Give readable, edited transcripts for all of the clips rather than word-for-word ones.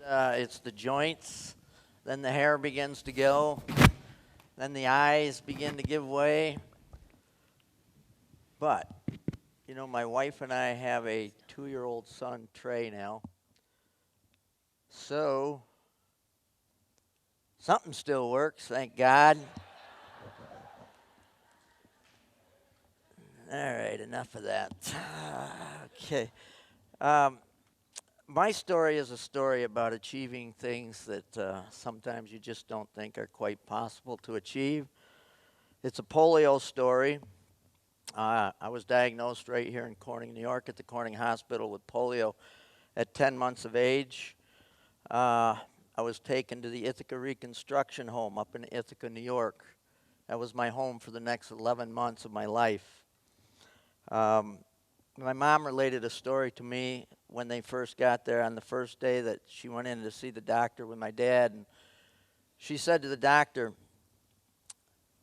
It's the joints, then the hair begins to go, then the eyes begin to give way. But, you know, my wife and I have a 2-year-old son, Trey, now. So, something still works, thank God. All right, enough of that. Okay. My story is a story about achieving things that sometimes you just don't think are quite possible to achieve. It's a polio story. I was diagnosed right here in Corning, New York at the Corning Hospital with polio at 10 months of age. I was taken to the Ithaca Reconstruction Home up in Ithaca, New York. That was my home for the next 11 months of my life. My mom related a story to me when they first got there on the first day that she went in to see the doctor with my dad. And she said to the doctor,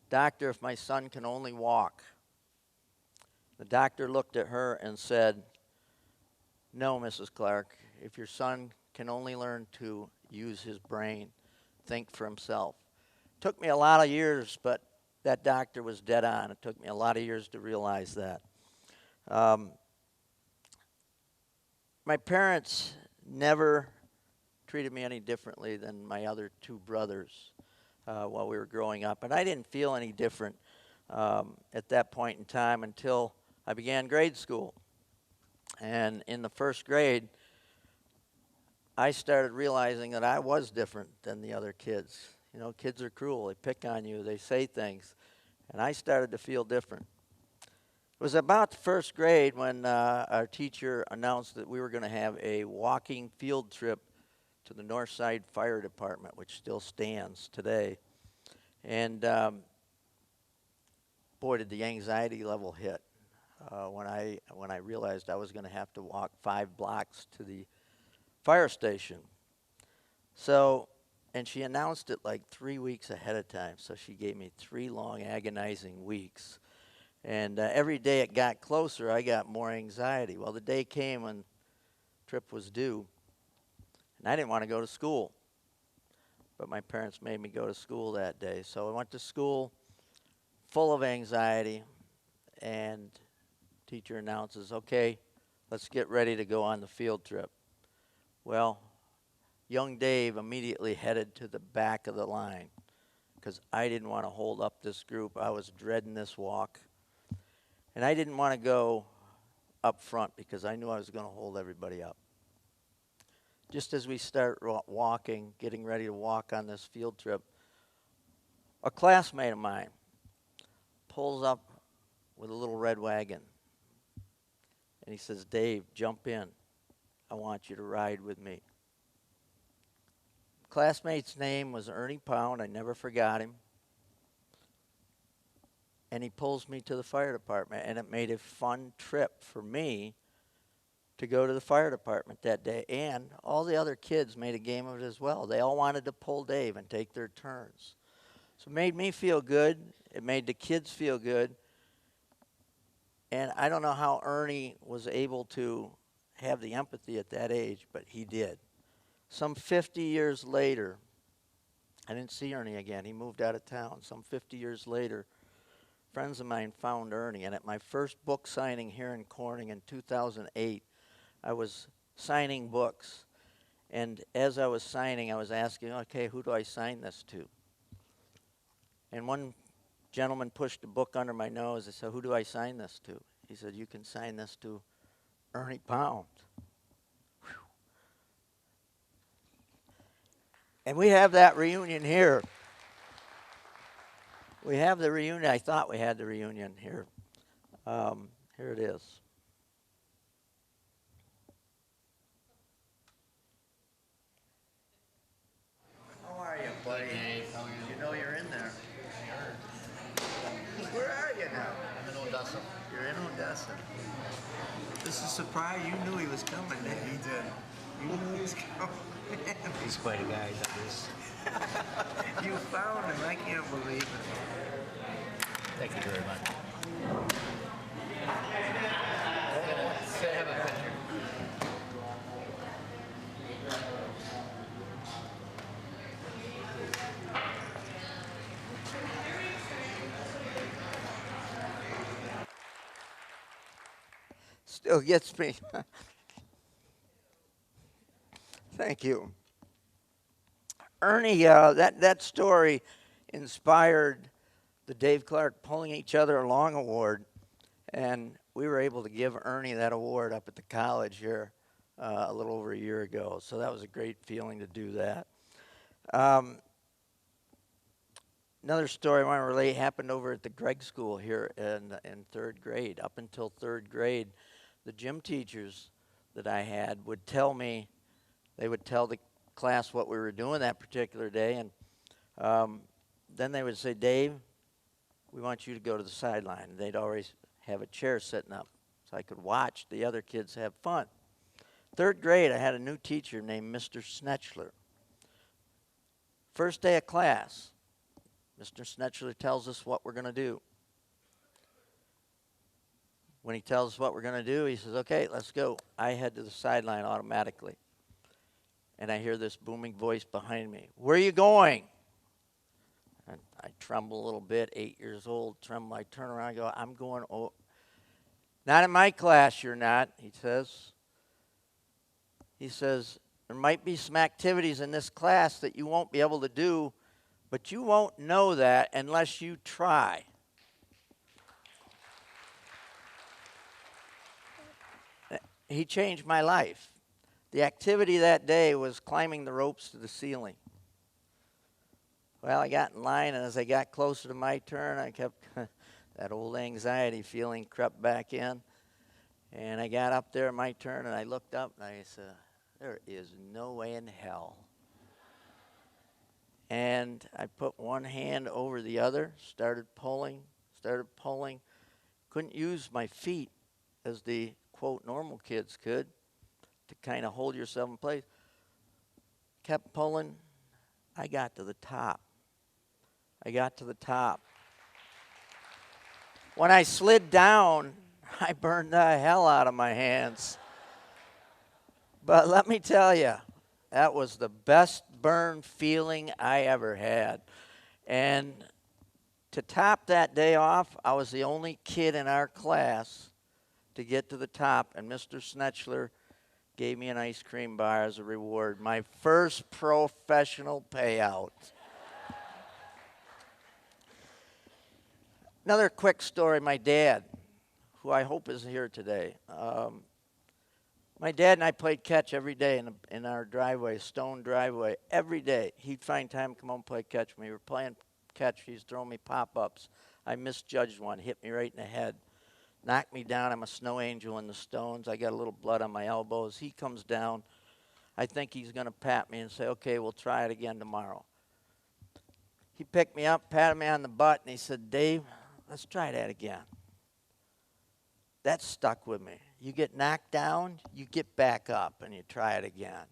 "Doctor, if my son can only walk." The doctor looked at her and said, "No, Mrs. Clark, if your son can only learn to use his brain, think for himself." Took me a lot of years, but that doctor was dead on. It took me a lot of years to realize that. My parents never treated me any differently than my other two brothers while we were growing up. And I didn't feel any different at that point in time until I began grade school. And in the first grade, I started realizing that I was different than the other kids. You know, kids are cruel. They pick on you. They say things. And I started to feel different. It was about the first grade when our teacher announced that we were going to have a walking field trip to the Northside Fire Department, which still stands today. And boy, did the anxiety level hit when I realized I was going to have to walk 5 blocks to the fire station. So, and she announced it like 3 weeks ahead of time, so she gave me 3 long agonizing weeks. And every day it got closer, I got more anxiety. Well, the day came when the trip was due, and I didn't want to go to school. But my parents made me go to school that day. So I went to school full of anxiety, and teacher announces, "Okay, let's get ready to go on the field trip." Well, young Dave immediately headed to the back of the line because I didn't want to hold up this group. I was dreading this walk. And I didn't want to go up front because I knew I was going to hold everybody up. Just as we start walking, getting ready to walk on this field trip, a classmate of mine pulls up with a little red wagon. And he says, "Dave, jump in. I want you to ride with me." Classmate's name was Ernie Pound. I never forgot him. And he pulls me to the fire department, and it made a fun trip for me to go to the fire department that day. And all the other kids made a game of it as well. They all wanted to pull Dave and take their turns. So it made me feel good. It made the kids feel good. And I don't know how Ernie was able to have the empathy at that age, but he did. Some 50 years later, I didn't see Ernie again. He moved out of town. Some 50 years later, friends of mine found Ernie, and at my first book signing here in Corning in 2008, I was signing books. And as I was signing, I was asking, "Okay, who do I sign this to?" And one gentleman pushed a book under my nose. I said, "Who do I sign this to?" He said, "You can sign this to Ernie Pound." Whew. And we have that reunion here. We have the reunion. I thought we had the reunion here. Here it is. How are you, buddy? Hey, how are you? You know you're in there. I heard. Where are you now? I'm in Odessa. You're in Odessa. This is a surprise. You knew he was coming, didn't you? He did. You knew he was coming. He's quite a guy, that is. You found him. I can't believe it. Thank you very much. Say have a picture. Still gets me. Thank you. Ernie, that story inspired the Dave Clark Pulling Each Other Along Award, and we were able to give Ernie that award up at the college here a little over a year ago. So that was a great feeling to do that. Um, Another story I want to relate happened over at the Gregg School here in third grade. Up until third grade, the gym teachers that I had would tell me, they would tell the class what we were doing that particular day, and then they would say, Dave, we want you to go to the sideline. And they'd always have a chair sitting up so I could watch the other kids have fun. Third grade, I had a new teacher named Mr. Snetchler. First day of class, Mr. Snetchler tells us what we're going to do. When he tells us what we're going to do, he says, okay, let's go. I head to the sideline automatically. And I hear this booming voice behind me. Where are you going? And I tremble a little bit, 8 years old, tremble. I turn around and go, I'm going, not in my class, you're not, he says. He says, there might be some activities in this class that you won't be able to do, but you won't know that unless you try. He changed my life. The activity that day was climbing the ropes to the ceiling. Well, I got in line, and as I got closer to my turn, I kept, that old anxiety feeling crept back in. And I got up there, my turn, and I looked up, and I said, there is no way in hell. And I put one hand over the other, started pulling. Couldn't use my feet as the, quote, normal kids could to kind of hold yourself in place. Kept pulling. I got to the top. When I slid down, I burned the hell out of my hands. But let me tell you, that was the best burn feeling I ever had. And to top that day off, I was the only kid in our class to get to the top, and Mr. Snetchler gave me an ice cream bar as a reward. My first professional payout. Another quick story, my dad, who I hope is here today. My dad and I played catch every day in our driveway, stone driveway, every day. He'd find time to come home and play catch with me. We were playing catch. He's throwing me pop-ups. I misjudged one, hit me right in the head, knocked me down. I'm a snow angel in the stones. I got a little blood on my elbows. He comes down. I think he's going to pat me and say, okay, we'll try it again tomorrow. He picked me up, patted me on the butt, and he said, Dave, let's try that again. That stuck with me. You get knocked down, you get back up, and you try it again.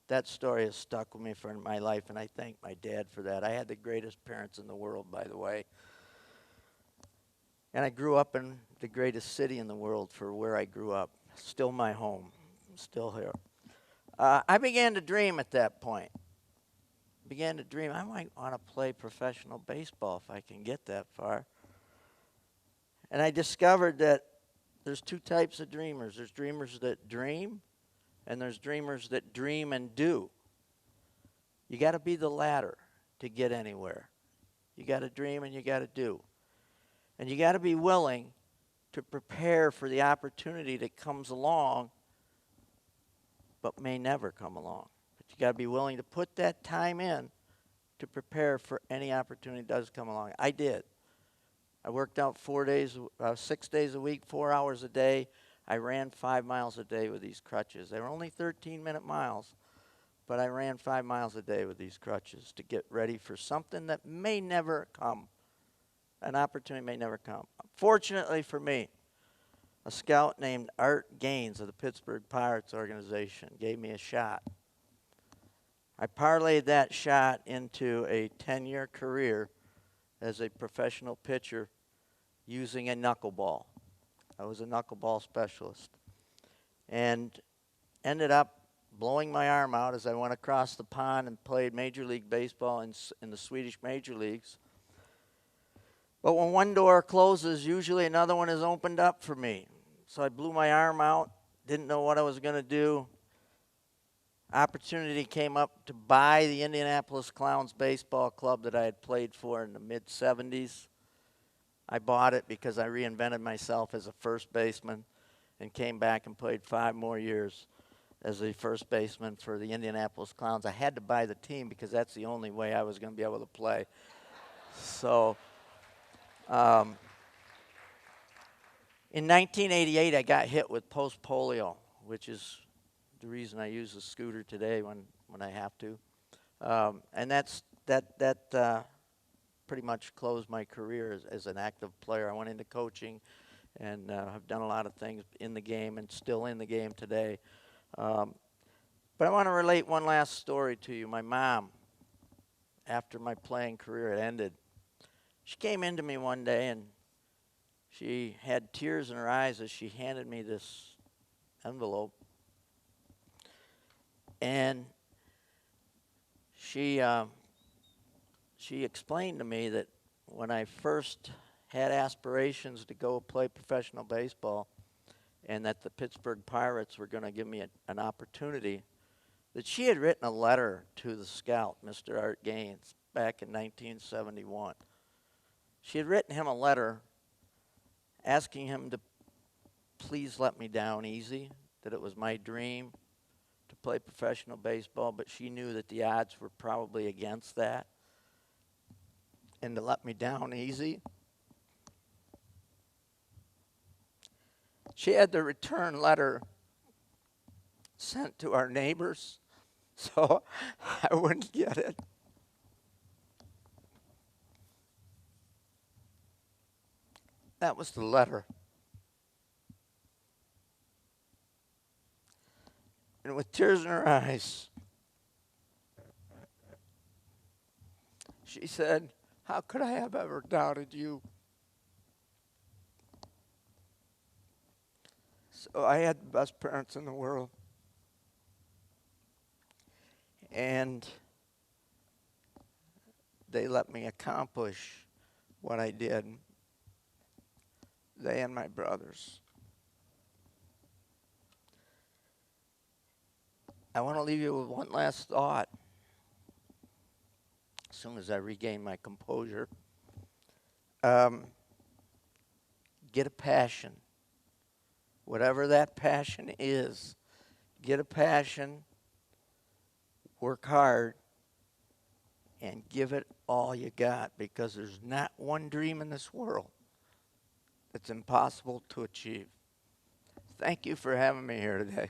That story has stuck with me for my life, and I thank my dad for that. I had the greatest parents in the world, by the way. And I grew up in the greatest city in the world for where I grew up. Still my home. I'm still here. I began to dream at that point. I might want to play professional baseball if I can get that far. And I discovered that there's two types of dreamers. There's dreamers that dream, and there's dreamers that dream and do. You got to be the latter to get anywhere. You got to dream and you got to do. And you got to be willing to prepare for the opportunity that comes along, but may never come along. But you got to be willing to put that time in to prepare for any opportunity that does come along. I did. I worked out 6 days a week, 4 hours a day. I ran 5 miles a day with these crutches. They were only 13-minute miles, but I ran 5 miles a day with these crutches to get ready for something that may never come. An opportunity may never come. Fortunately for me, a scout named Art Gaines of the Pittsburgh Pirates organization gave me a shot. I parlayed that shot into a 10-year career as a professional pitcher using a knuckleball. I was a knuckleball specialist. And ended up blowing my arm out as I went across the pond and played Major League Baseball in the Swedish Major Leagues. But when one door closes, usually another one is opened up for me. So I blew my arm out, didn't know what I was going to do. Opportunity came up to buy the Indianapolis Clowns baseball club that I had played for in the mid-'70s. I bought it because I reinvented myself as a first baseman and came back and played 5 more years as a first baseman for the Indianapolis Clowns. I had to buy the team because that's the only way I was going to be able to play. So in 1988, I got hit with post-polio, which is the reason I use the scooter today when I have to. And that pretty much closed my career as an active player. I went into coaching and have done a lot of things in the game and still in the game today. But I want to relate one last story to you. My mom, after my playing career had ended, she came into me one day and she had tears in her eyes as she handed me this envelope. And she explained to me that when I first had aspirations to go play professional baseball and that the Pittsburgh Pirates were going to give me an opportunity, that she had written a letter to the scout, Mr. Art Gaines, back in 1971. She had written him a letter asking him to please let me down easy, that it was my dream to play professional baseball, but she knew that the odds were probably against that, and to let me down easy. She had the return letter sent to our neighbors, so I wouldn't get it. That was the letter. And with tears in her eyes, she said, "How could I have ever doubted you?" So I had the best parents in the world. And they let me accomplish what I did. They and my brothers. I want to leave you with one last thought. As soon as I regain my composure, get a passion. Whatever that passion is, get a passion, work hard, and give it all you got, because there's not one dream in this world that's impossible to achieve. Thank you for having me here today.